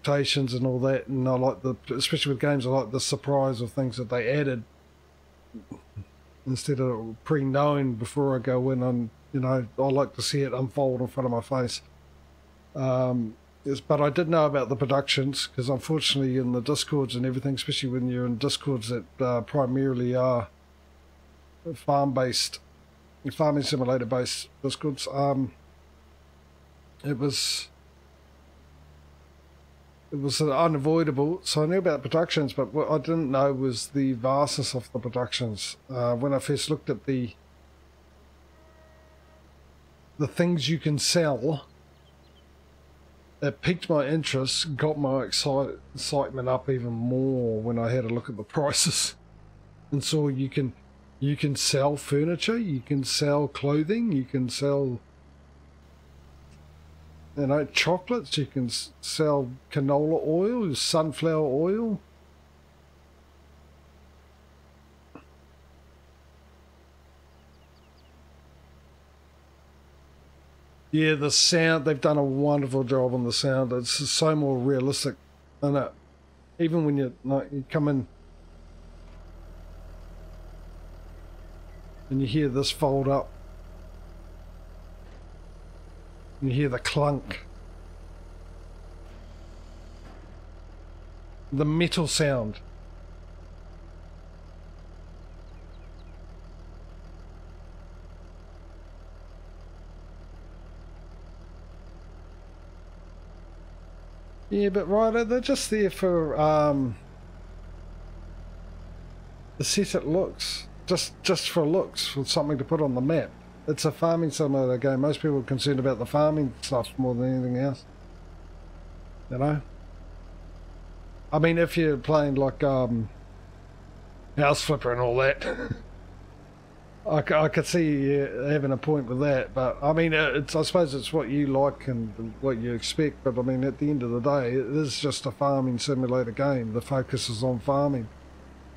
expectations and all that, and I like especially with games, I like the surprise of things that they added instead of pre-knowing before I go in. On, you know, I like to see it unfold in front of my face. But I did know about the productions, because unfortunately in the Discords and everything, especially when you're in Discords that primarily are farming simulator based Discords, it was unavoidable. So I knew about productions, but what I didn't know was the vastness of the productions. When I first looked at the things you can sell, it piqued my interest, got my excitement up even more when I had a look at the prices and saw you can sell furniture, you can sell clothing, you can sell, you know, chocolates, you can sell canola oil, sunflower oil. Yeah, the sound, they've done a wonderful job on the sound. It's so more realistic than it. Even when you come in and you hear this fold up, and you hear the clunk, the metal sound. Yeah, but right, they're just there for the set it looks, just for looks, for something to put on the map. It's a farming simulator game. Most people are concerned about the farming stuff more than anything else. You know? I mean, if you're playing like House Flipper and all that, I could see you having a point with that. But I mean, I suppose it's what you like and what you expect. But I mean, at the end of the day, it is just a farming simulator game. The focus is on farming.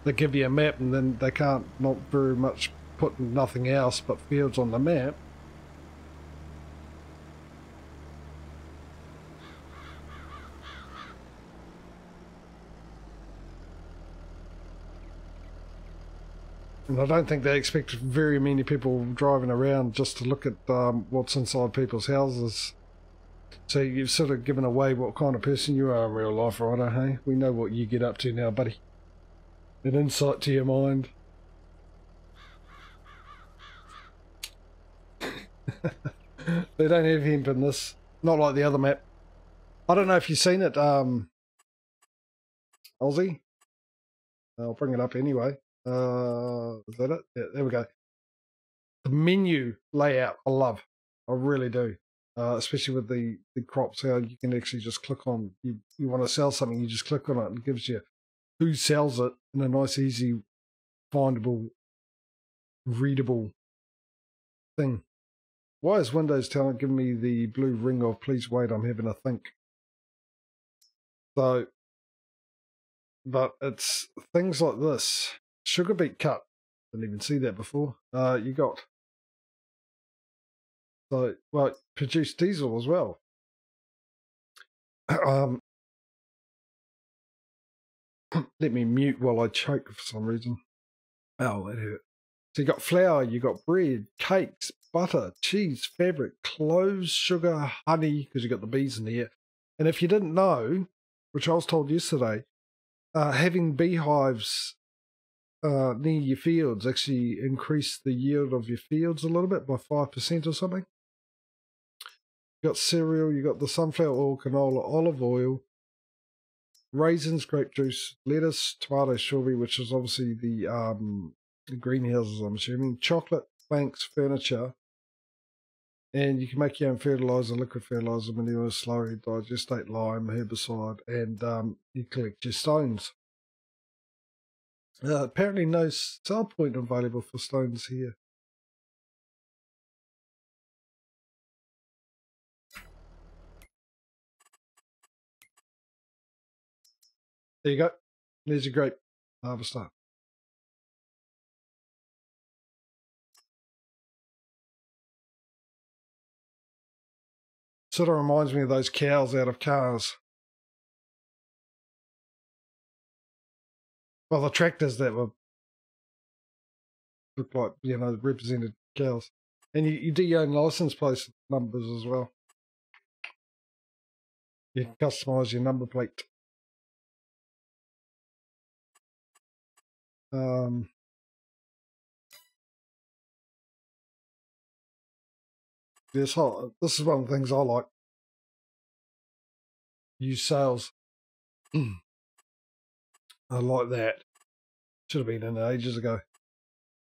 They give you a map, and then they can't not very much put nothing else but fields on the map. And I don't think they expect very many people driving around just to look at what's inside people's houses. So you've sort of given away what kind of person you are in real life, right? Hey, we know what you get up to now, buddy. An insight to your mind. They don't have hemp in this. Not like the other map. I don't know if you've seen it, Aussie. I'll bring it up anyway. Is that it? Yeah, there we go. The menu layout, I love. I really do. Especially with the crops, how you can actually just click on, you want to sell something, you just click on it and it gives you who sells it in a nice, easy, findable, readable thing. Why is Windows Talent giving me the blue ring of please wait, I'm having a think? So, but it's things like this. Sugar beet cut. Didn't even see that before. You got, so, well, produce diesel as well. Let me mute while I choke for some reason. Oh, that hurt. So you got flour, you got bread, cakes, butter, cheese, fabric, cloves, sugar, honey, because you got the bees in there. And if you didn't know, which I was told yesterday, having beehives near your fields actually increase the yield of your fields a little bit by 5% or something. You got cereal, you got the sunflower oil, canola, olive oil, raisins, grape juice, lettuce, tomato, strawberry, which is obviously the greenhouses, I'm assuming, chocolate, planks, furniture, and you can make your own fertilizer, liquid fertilizer, manure, slurry, digestate, lime, herbicide, and you collect your stones. Apparently no sell point available for stones here. There you go. There's your grape harvester. Sort of reminds me of those cows out of Cars. Well, the tractors that were look like, you know, represented cows. And you do your own license plate numbers as well. You can customise your number plate. This is one of the things I like. Use sales. I like that. Should have been in it ages ago,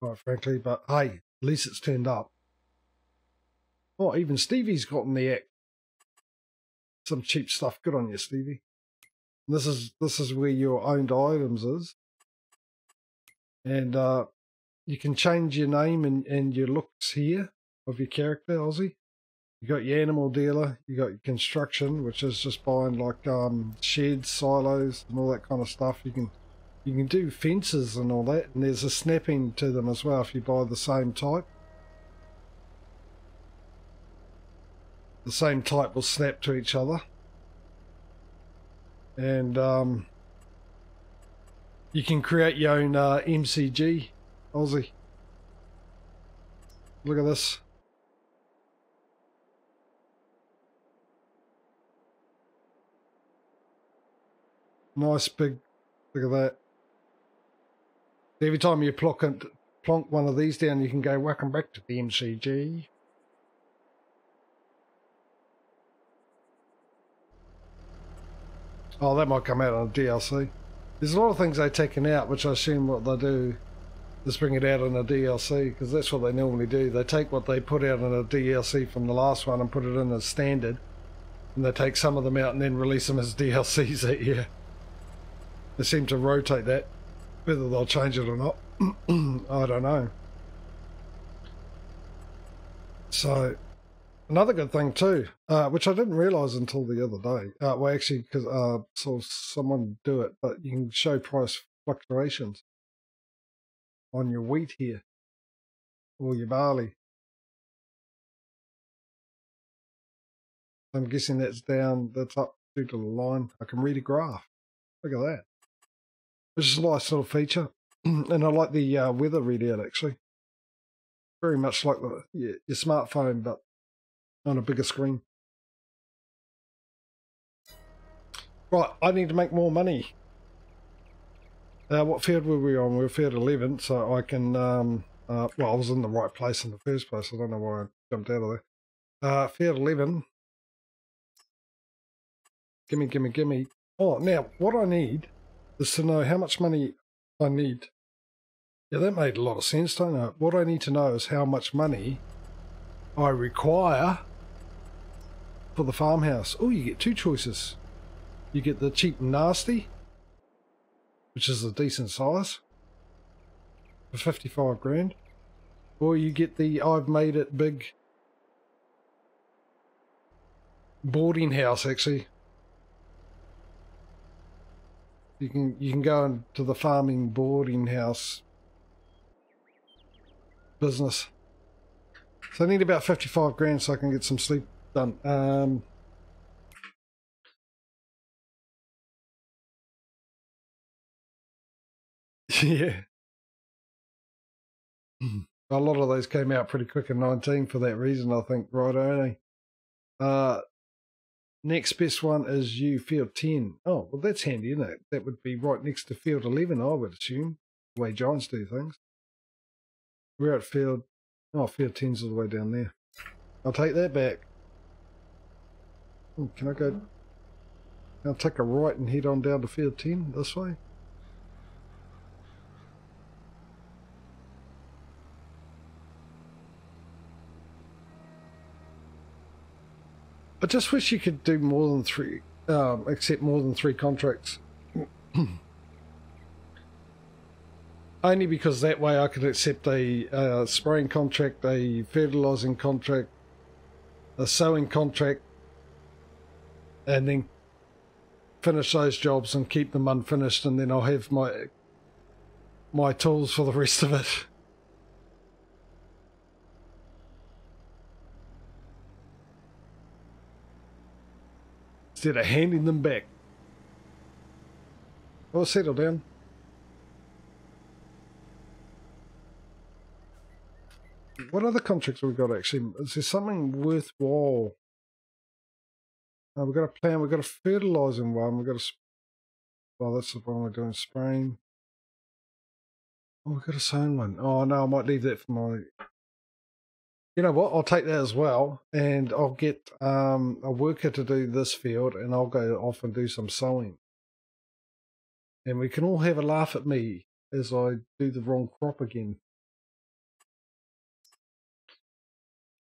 quite frankly. But hey, at least it's turned up. Oh, even Stevie's got in the act. Some cheap stuff. Good on you, Stevie. And this is where your owned items is. And you can change your name and your looks here of your character, Aussie. You got your animal dealer, you got your construction, which is just buying like sheds, silos, and all that kind of stuff. You can do fences and all that, and there's a snapping to them as well if you buy the same type. The same type will snap to each other, and you can create your own MCG, Aussie. Look at this. Nice big, look at that. Every time you plonk one of these down, you can go, welcome back to the MCG. Oh, that might come out on a DLC. There's a lot of things they've taken out, which I assume what they do is bring it out on a DLC, because that's what they normally do. They take what they put out on a DLC from the last one and put it in as standard, and they take some of them out and then release them as DLCs that year. They seem to rotate that. Whether they'll change it or not, I don't know. So, another good thing too, which I didn't realise until the other day. Well, actually, because I saw someone do it, but you can show price fluctuations on your wheat here, or your barley. I'm guessing that's down, that's up due to the line. I can read a graph. Look at that. Which is a nice little feature. And I like the weather readout, actually. Very much like your smartphone, but on a bigger screen. Right, I need to make more money. What field were we on? We were field 11, so I can... well, I was in the right place in the first place. I don't know why I jumped out of there. Field 11. Gimme. Oh, now, what I need is to know how much money I need. Yeah, that made a lot of sense, don't it? What I need to know is how much money I require for the farmhouse. Oh, you get two choices. You get the cheap and nasty, which is a decent size, for 55 grand. Or you get the I've made it big boarding house, actually. You can go into the farming boarding house business. So I need about 55 grand so I can get some sleep done. Yeah. A lot of those came out pretty quick in 19 for that reason, I think, right, only. Next best one is you, field 10. Oh, well, that's handy, isn't it? That would be right next to field 11, I would assume, the way Giants do things. We're at field... Oh, field 10's all the way down there. I'll take that back. Oh, can I go... I'll take a right and head on down to field 10 this way. I just wish you could do more than three, accept more than 3 contracts. Only because that way I could accept a spraying contract, a fertilising contract, a sowing contract, and then finish those jobs and keep them unfinished, and then I'll have my tools for the rest of it. Instead of handing them back. Well, settle down. what other contracts have we got actually? Is there something worthwhile? We've got a plan, we've got a fertilising one, we've got a... Well, that's the one we're doing, spraying. Oh, we've got a sowing one. Oh, no, I might leave that for my... You know what, I'll take that as well, and I'll get a worker to do this field, and I'll go off and do some sowing. And we can all have a laugh at me as I do the wrong crop again.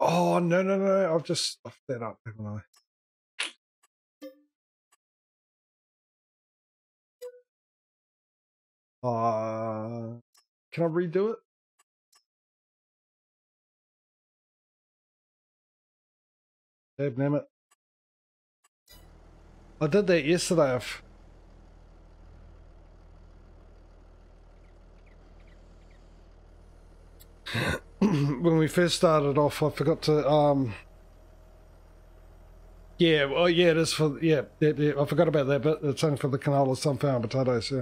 Oh, no, I've just stuffed that up, haven't I? Can I redo it? Damn it. I did that yesterday. When we first started off, I forgot to yeah, well, yeah, it is for yeah, I forgot about that bit. It's only for the canola, sunflower, and potatoes.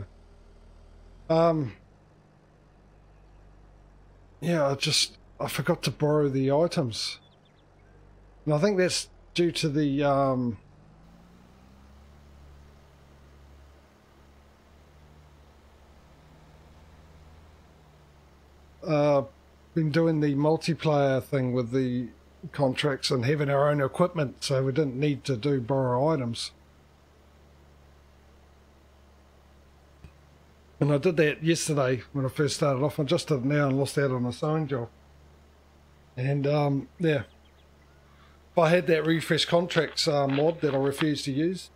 Yeah, I forgot to borrow the items, and I think that's due to the been doing the multiplayer thing with the contracts and having our own equipment, so we didn't need to borrow items. And I did that yesterday when I first started off. I just did it now and lost out on a sewing job. And yeah, if I had that refresh contracts mod that I refused to use,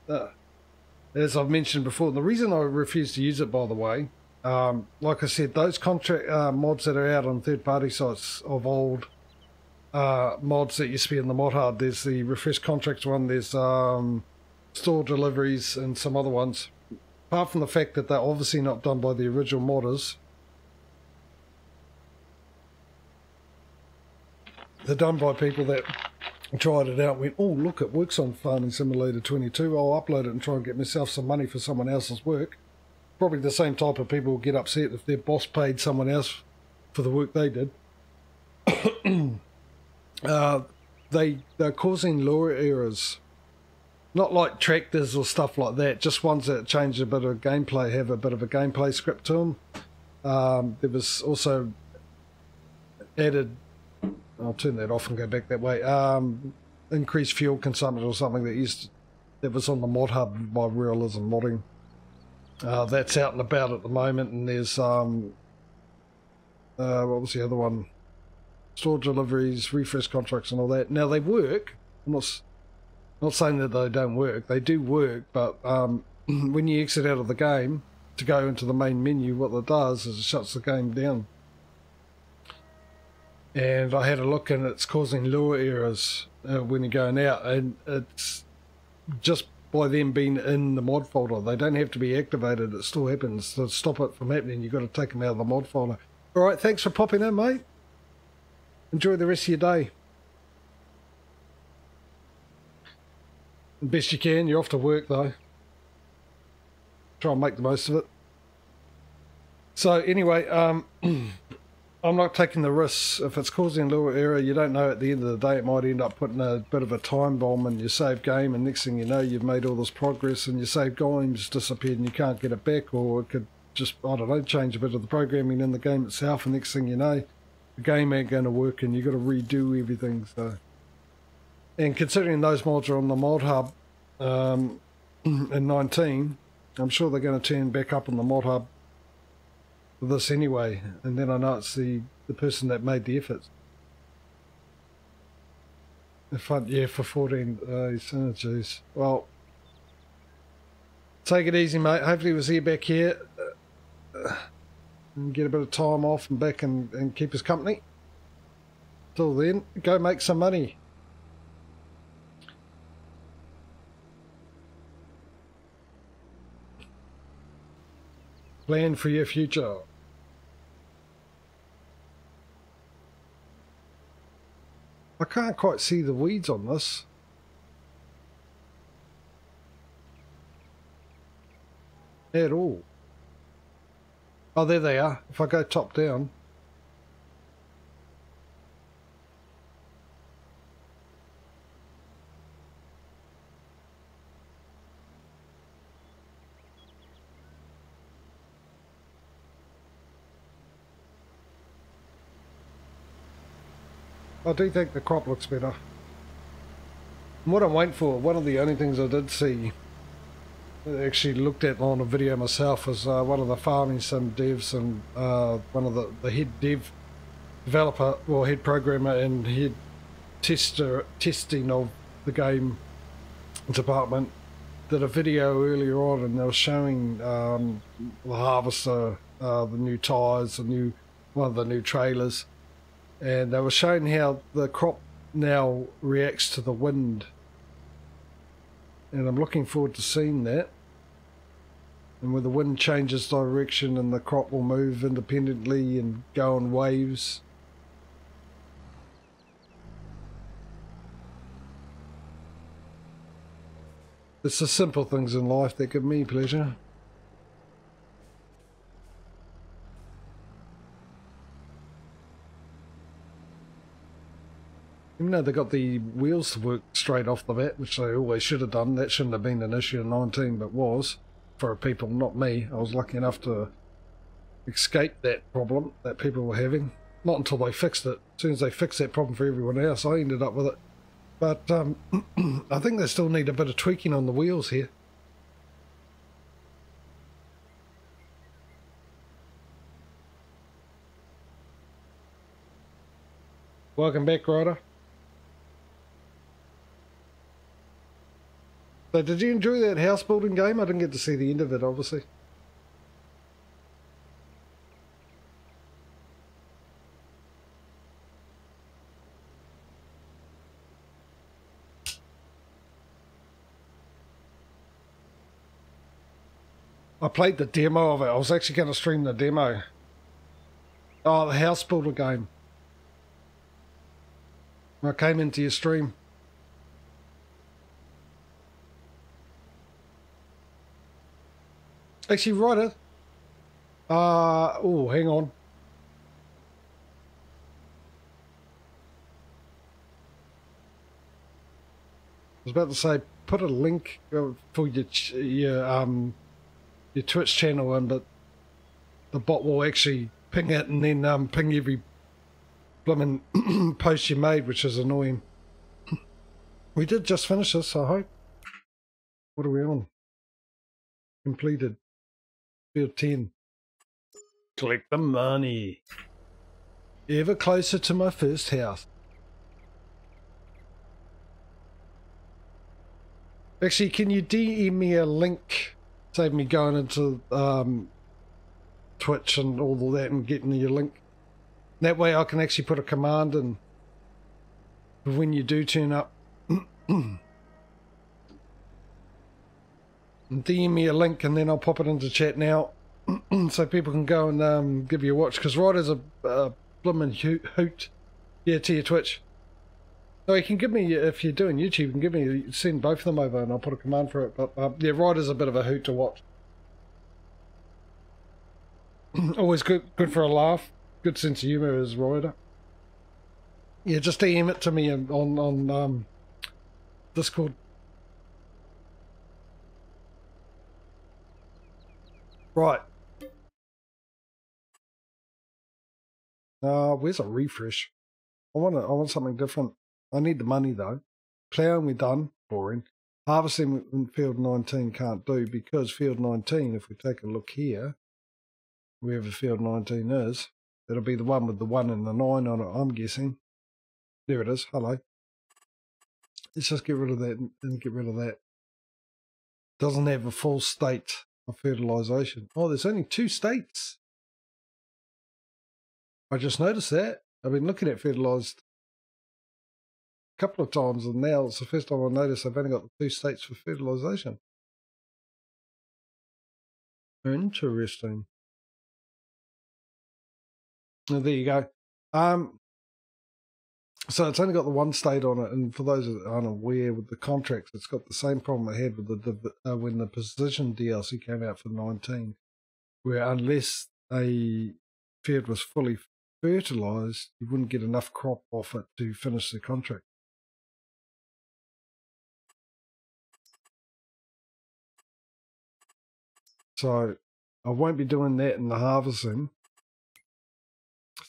as I've mentioned before, the reason I refused to use it, by the way, like I said, those contract mods that are out on third-party sites of old mods that used to be in the mod hub, there's the refresh contracts one, there's store deliveries and some other ones. Apart from the fact that they're obviously not done by the original modders, they're done by people that tried it out and went, oh look, it works on Farming Simulator 22, I'll upload it and try and get myself some money for someone else's work. Probably the same type of people will get upset if their boss paid someone else for the work they did. They're causing lure errors. Not like tractors or stuff like that, just ones that change a bit of gameplay, have a bit of a gameplay script to them. There was also added, I'll turn that off and go back that way, increased fuel consumption or something that was on the mod hub by Realism Modding. That's out and about at the moment, and there's what was the other one? Store deliveries, refresh contracts and all that. Now they work. I'm not saying that they don't work. They do work, but when you exit out of the game to go into the main menu, what that does is it shuts the game down. And I had a look, and it's causing lure errors when you're going out, and it's just by them being in the mod folder. They don't have to be activated. It still happens. To stop it from happening, you've got to take them out of the mod folder. All right, thanks for popping in, mate. Enjoy the rest of your day. Best you can. You're off to work, though. Try and make the most of it. So anyway, I'm not taking the risks. If it's causing a little error, you don't know at the end of the day, it might end up putting a bit of a time bomb in your save game, and next thing you know, you've made all this progress and your save game's disappeared and you can't get it back, or it could just, I don't know, change a bit of the programming in the game itself, and next thing you know, the game ain't going to work and you've got to redo everything. So, and considering those mods are on the mod hub in 19, I'm sure they're going to turn back up on the mod hub for this anyway, and then I know it's the person that made the efforts. Yeah, for 14 days. Oh, jeez. Well, take it easy, mate. Hopefully we'll see you back here and get a bit of time off and back and keep us company. Till then, go make some money. Plan for your future. I can't quite see the weeds on this. At all. Oh, there they are. If I go top down. I do think the crop looks better. And what I'm waiting for, one of the only things I did see, I actually looked at on a video myself, was one of the farming sim devs and one of the head developer, well, head programmer and head testing of the game department, did a video earlier on, and they were showing the harvester, the new tyres, one of the new trailers, and they were showing how the crop now reacts to the wind, and I'm looking forward to seeing that. And when the wind changes direction, and the crop will move independently and go in waves. It's the simple things in life that give me pleasure. Even though they got the wheels to work straight off the bat, which they always should have done, that shouldn't have been an issue in 19, but was, for people, not me. I was lucky enough to escape that problem that people were having. Not until they fixed it. As soon as they fixed that problem for everyone else, I ended up with it. But I think they still need a bit of tweaking on the wheels here. Welcome back, Ryder. So did you enjoy that house building game? I didn't get to see the end of it, obviously. I played the demo of it. I was actually going to stream the demo. Oh, the house builder game. I came into your stream. Actually, right. Oh, hang on. I was about to say, put a link for your Twitch channel in, but the bot will actually ping it and then ping every blooming post you made, which is annoying. We did just finish this, I hope. What are we on? Completed. Field 10. Collect the money. Ever closer to my first house. Actually, can you DM me a link? Save me going into Twitch and all of that and getting your link. That way I can actually put a command in when you do turn up. DM me a link and then I'll pop it into chat now so people can go and give you a watch, because Ryder's a bloomin' hoot. Yeah, to your Twitch. No, you can give me, if you're doing YouTube, you can give me, send both of them over and I'll put a command for it. But yeah, Ryder's a bit of a hoot to watch. Always good for a laugh. Good sense of humour is Ryder. Yeah, just DM it to me on Discord. Right. Where's a refresh? I want something different. I need the money though. Ploughing we're done. Boring. Harvesting in field 19 can't do, because field 19, if we take a look here, wherever field 19 is, it'll be the one with the 1 and the 9 on it, I'm guessing. There it is. Hello. Let's just get rid of that and get rid of that. Doesn't have a full state of fertilisation. Oh, there's only 2 states. I just noticed that. I've been looking at fertilised a couple of times, and now it's the first time I noticed I've only got the 2 states for fertilisation. Interesting. Oh, there you go. So it's only got the 1 state on it, and for those that aren't aware, with the contracts, it's got the same problem I had with when the Precision DLC came out for 19, where unless a field was fully fertilised, you wouldn't get enough crop off it to finish the contract. So I won't be doing that in the harvesting.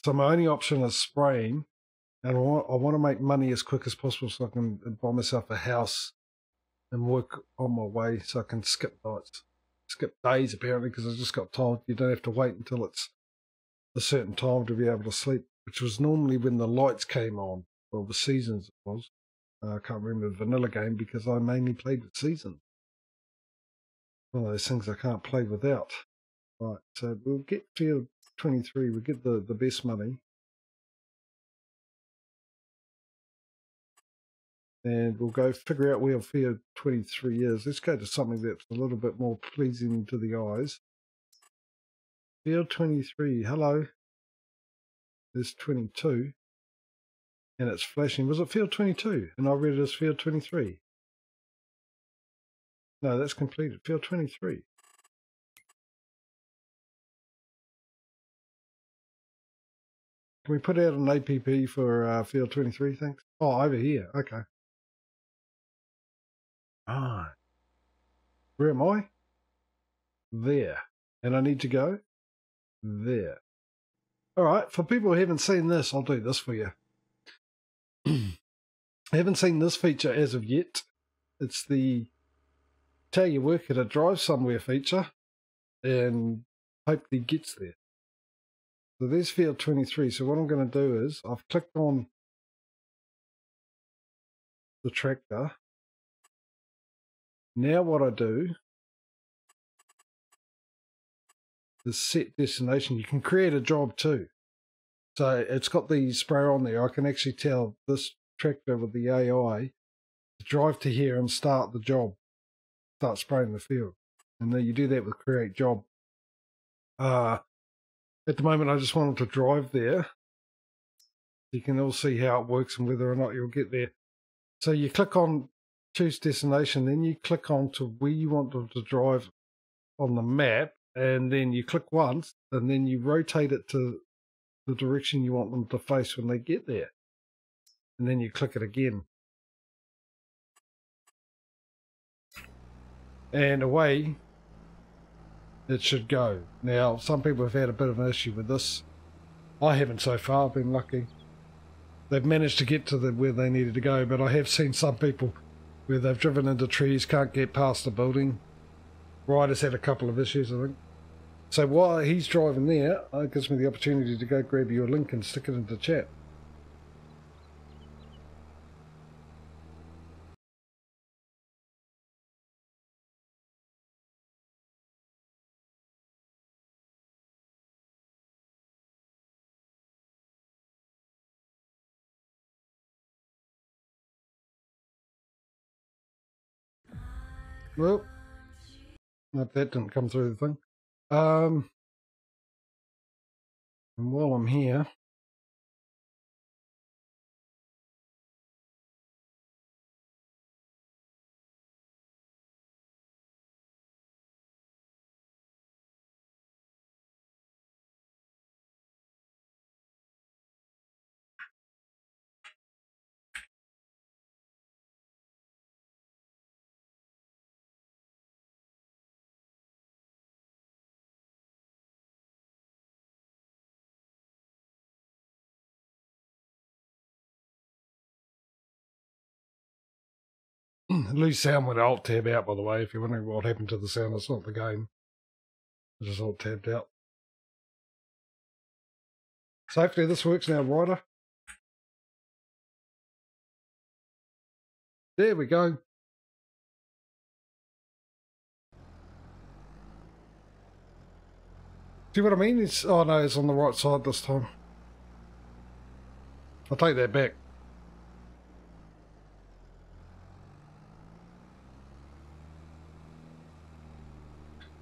So my only option is spraying. And I want to make money as quick as possible so I can buy myself a house and work on my way so I can skip nights. Skip days, apparently, because I just got told you don't have to wait until it's a certain time to be able to sleep, which was normally when the lights came on. Well, the seasons it was. I can't remember the vanilla game because I mainly played with seasons. One of those things I can't play without. Right, so we'll get field 23, we'll get the best money. And we'll go figure out where field 23 is. Let's go to something that's a little bit more pleasing to the eyes. Field 23, hello. There's 22. And it's flashing. Was it field 22? And I read it as field 23. No, that's completed. Field 23. Can we put out an APP for field 23, thanks? Oh, over here. Okay. Ah. Where am I? There. And I need to go there. All right. For people who haven't seen this, I'll do this for you. I haven't seen this feature as of yet. It's the tell your worker to drive somewhere feature and hopefully gets there. So there's field 23. So what I'm going to do is I've clicked on the tractor. Now what I do is set destination. You can create a job too. So it's got the sprayer on there. I can actually tell this tractor with the AI to drive to here and start the job. Start spraying the field. And then you do that with create job. At the moment I just want them to drive there. You can all see how it works and whether or not you'll get there. So you click on choose destination, then you click on to where you want them to drive on the map, and then you click once, and then you rotate it to the direction you want them to face when they get there. And then you click it again. And away it should go. Now, some people have had a bit of an issue with this. I haven't so far, I've been lucky. They've managed to get to where they needed to go, but I have seen some people where they've driven into trees, can't get past the building. Ryder's had a couple of issues, I think. So while he's driving there, it gives me the opportunity to go grab your link and stick it into chat. Well, nope, that didn't come through the thing. And while I'm here, lose sound when I alt tab out, by the way, if you're wondering what happened to the sound. It's not the game. I just alt tabbed out. So hopefully this works now, Ryder. There we go. See what I mean? It's, oh no, it's on the right side this time. I'll take that back.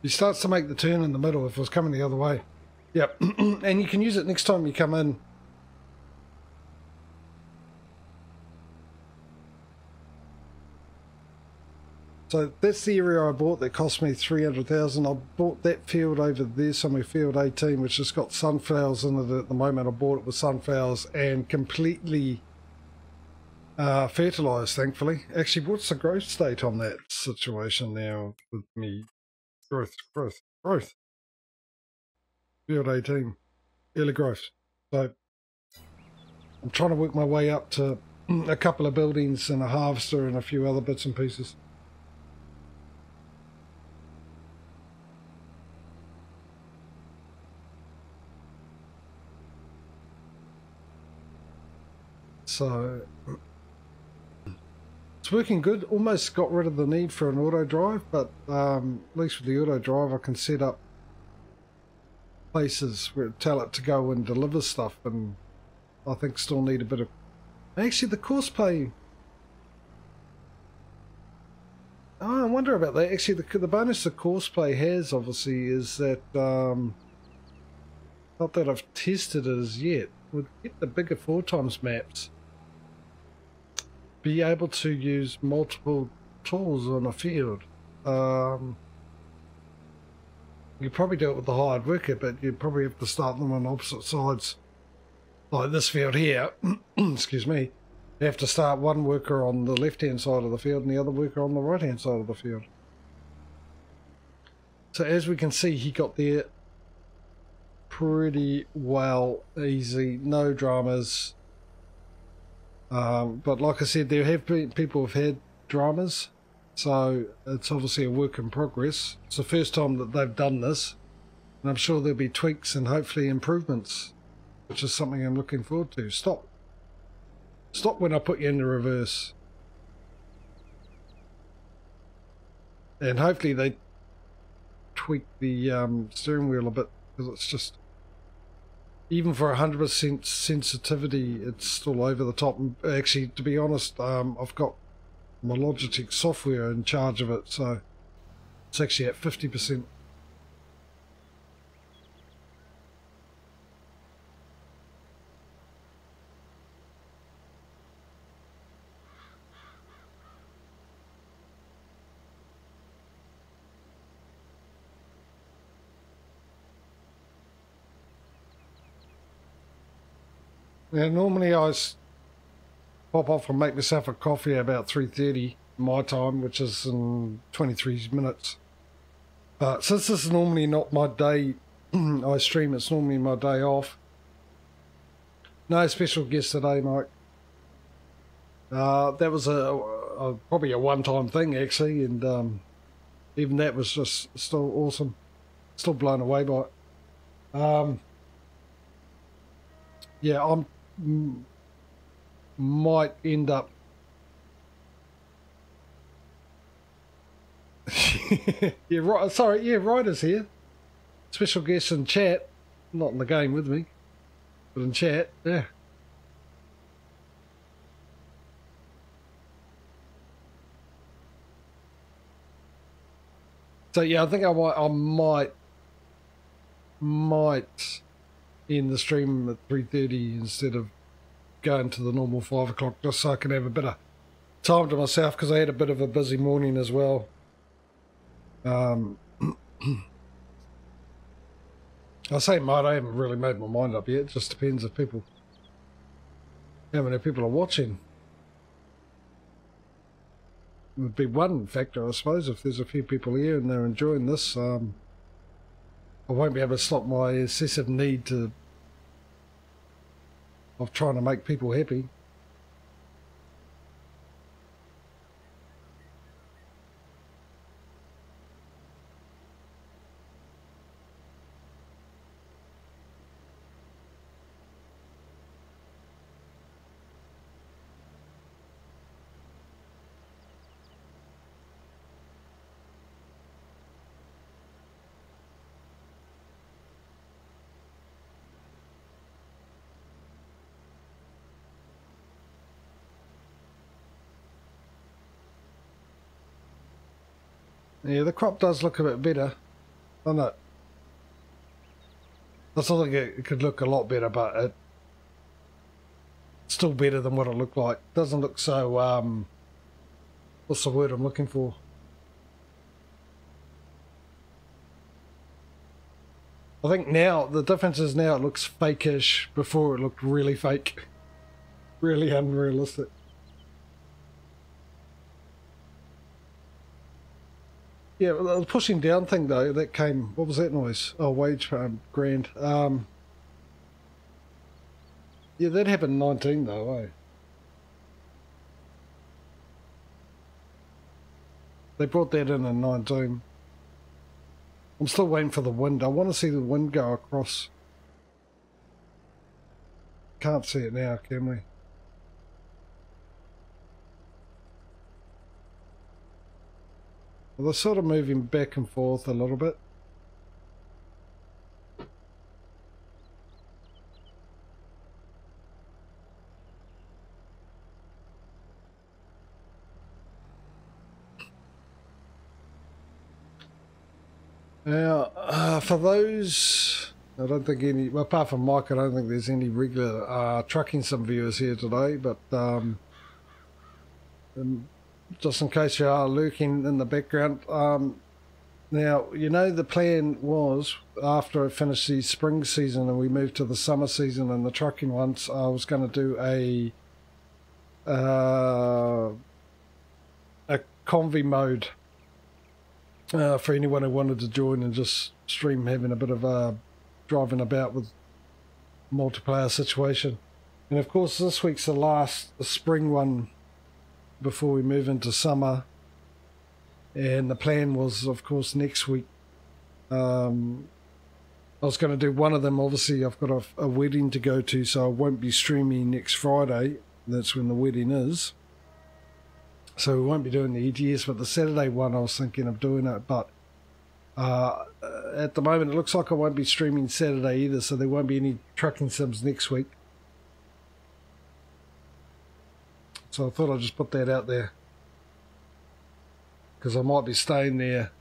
He starts to make the turn in the middle if it was coming the other way. Yep, and you can use it next time you come in. So that's the area I bought that cost me 300,000. I bought that field over there, somewhere field 18, which has got sunflowers in it at the moment. I bought it with sunflowers and completely fertilised, thankfully. Actually, what's the growth state on that situation now with me? Growth. Field 18. Early growth. So I'm trying to work my way up to a couple of buildings and a harvester and a few other bits and pieces. So it's working good. Almost got rid of the need for an auto drive, but at least with the auto drive I can set up places where tell it to go and deliver stuff, and I think still need a bit of... Actually, the course play... Oh, I wonder about that. Actually, the bonus the course play has, obviously, is that... not that I've tested it as yet. Would get the bigger 4x maps. Be able to use multiple tools on a field. You probably do it with the hired worker, but you probably have to start them on opposite sides. Like this field here, excuse me, you have to start one worker on the left-hand side of the field and the other worker on the right-hand side of the field. So as we can see, he got there pretty well, easy, no dramas. But like I said, there have been people who've had dramas, so it's obviously a work in progress. It's the first time that they've done this, and I'm sure there'll be tweaks and hopefully improvements, which is something I'm looking forward to. Stop when I put you in the reverse. And hopefully they tweak the steering wheel a bit, because it's just, even for 100% sensitivity, it's still over the top. And actually, to be honest, I've got my Logitech software in charge of it, so it's actually at 50%. Now, normally I pop off and make myself a coffee about 3:30 my time, which is in 23 minutes. But since this is normally not my day, I stream, it's normally my day off. No special guest today, Mike. That was probably a one-time thing, actually, and even that was just still awesome. Still blown away by it. Yeah, I'm... might end up yeah, right, sorry, yeah, Ryder's here, special guest in chat, not in the game with me, but in chat. Yeah, so yeah, I think I might end the stream at 3:30 instead of going to the normal 5 o'clock, just so I can have a bit of time to myself, because I had a bit of a busy morning as well. I say might, I haven't really made my mind up yet. It just depends if how many people are watching. It would be one factor, I suppose. If there's a few people here and they're enjoying this, I won't be able to stop my excessive need of trying to make people happy. Yeah, the crop does look a bit better, doesn't it? I still think it could look a lot better, but it's still better than what it looked like. Doesn't look so, what's the word I'm looking for? I think now, the difference is now it looks fake-ish. Before it looked really fake. Really unrealistic. Yeah, well, the pushing down thing though, that came, what was that noise? Oh, wage grand. Yeah, that happened in 19 though, eh? They brought that in 19. I'm still waiting for the wind. I want to see the wind go across. Can't see it now, can we? Well, they're sort of moving back and forth a little bit. Now, for those, I don't think any, well, apart from Mike, I don't think there's any regular trucking sim viewers here today, but just in case you are lurking in the background, now, you know, the plan was after I finished the spring season and we moved to the summer season and the trucking ones, I was going to do a convy mode for anyone who wanted to join and just stream having a bit of driving about with multiplayer situation. And of course, this week's the spring one before we move into summer. And the plan was, of course, next week. I was going to do one of them. Obviously, I've got a wedding to go to, so I won't be streaming next Friday. That's when the wedding is. So we won't be doing the EGS, but the Saturday one I was thinking of doing it. But at the moment, it looks like I won't be streaming Saturday either, so there won't be any trucking sims next week. So I thought I'd just put that out there, because I might be staying there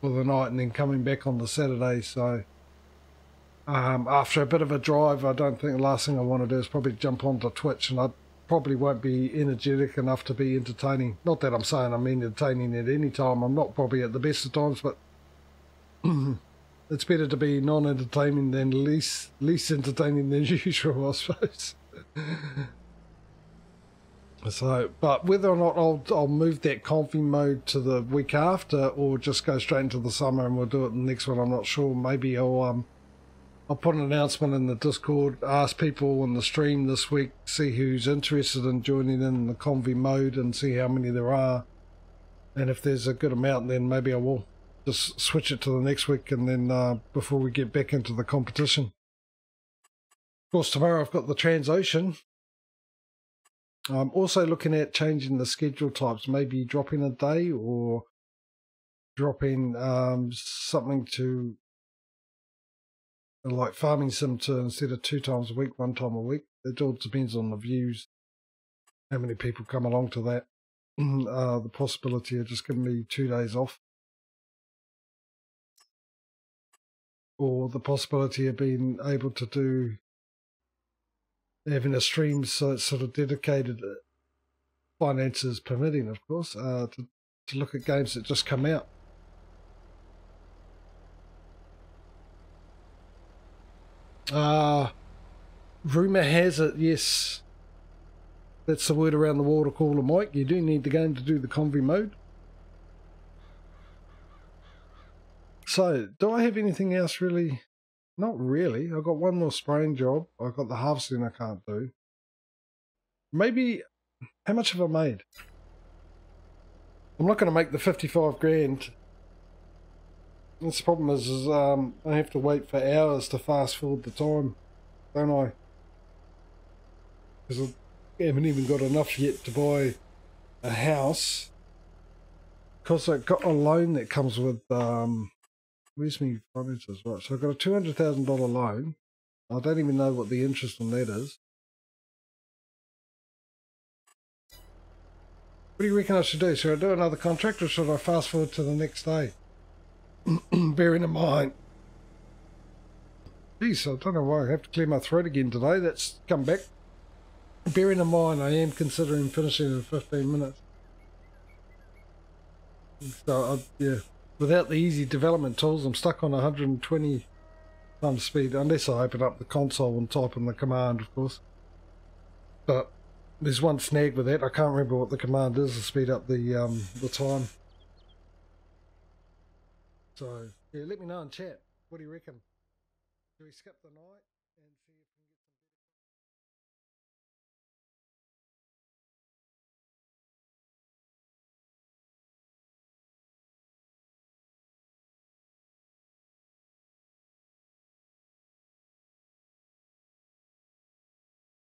for the night and then coming back on the Saturday. So after a bit of a drive, I don't think the last thing I want to do is probably jump onto Twitch, and I probably won't be energetic enough to be entertaining. Not that I'm saying I'm entertaining at any time. I'm not probably at the best of times, but it's better to be non-entertaining than least entertaining than usual, I suppose. So, but whether or not I'll move that config mode to the week after, or just go straight into the summer and we'll do it in the next one, I'm not sure. Maybe I'll put an announcement in the Discord, ask people on the stream this week, see who's interested in joining in the convy mode and see how many there are. And if there's a good amount, then maybe I will just switch it to the next week, and then before we get back into the competition. Of course, tomorrow I've got the Transocean. I'm also looking at changing the schedule types, maybe dropping a day or dropping something to like farming sim to instead of 2 times a week, 1 time a week. It all depends on the views, how many people come along to that. The possibility of just giving me 2 days off, or the possibility of being able to do having a stream so it's sort of dedicated, finances permitting, of course, to look at games that just come out. Rumour has it, yes. That's the word around the water cooler, Mike. You do need the game to do the convy mode. So, do I have anything else really? Not really. I've got one more spraying job. I've got the harvesting I can't do. Maybe, how much have I made? I'm not going to make the 55 grand. This problem is I have to wait for hours to fast forward the time, don't I? Because I haven't even got enough yet to buy a house. Because I got a loan that comes with, where's my finances? Right, so I've got a $200,000 loan. I don't even know what the interest on that is. What do you reckon I should do? Should I do another contract, or should I fast forward to the next day? Bearing in mind, geez, I don't know why I have to clear my throat again today. That's come back. Bearing in mind, I am considering finishing in 15 minutes. So, yeah, without the easy development tools, I'm stuck on 120 times speed, unless I open up the console and type in the command, of course. But there's one snag with that. I can't remember what the command is to speed up the time. So, yeah, let me know in chat. What do you reckon? Do we skip the night and see if